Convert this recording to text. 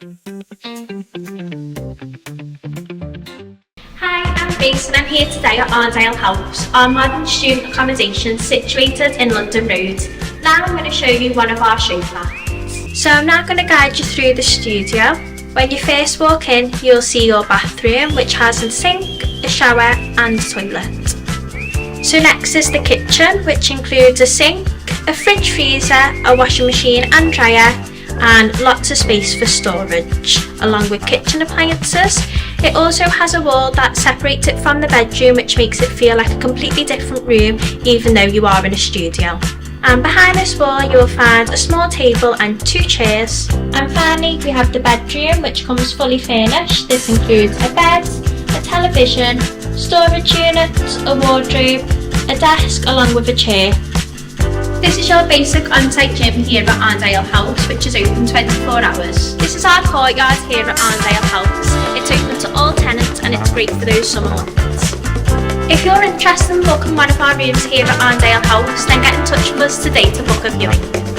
Hi, I'm Grace and I'm here today at Arndale House, our modern student accommodation situated in London Road. Now I'm going to show you one of our show flats. So I'm now going to guide you through the studio. When you first walk in, you'll see your bathroom, which has a sink, a shower and a toilet. So next is the kitchen, which includes a sink, a fridge freezer, a washing machine and dryer, and lots of space for storage, along with kitchen appliances. It also has a wall that separates it from the bedroom, which makes it feel like a completely different room, even though you are in a studio. And behind this wall you will find a small table and 2 chairs. And finally we have the bedroom, which comes fully furnished. This includes a bed, a television, storage unit, a wardrobe, a desk along with a chair. This is your basic on-site gym here at Arndale House, which is open 24 hours. This is our courtyard here at Arndale House. It's open to all tenants and it's great for those summer months. If you're interested in booking one of our rooms here at Arndale House, then get in touch with us today to book a viewing.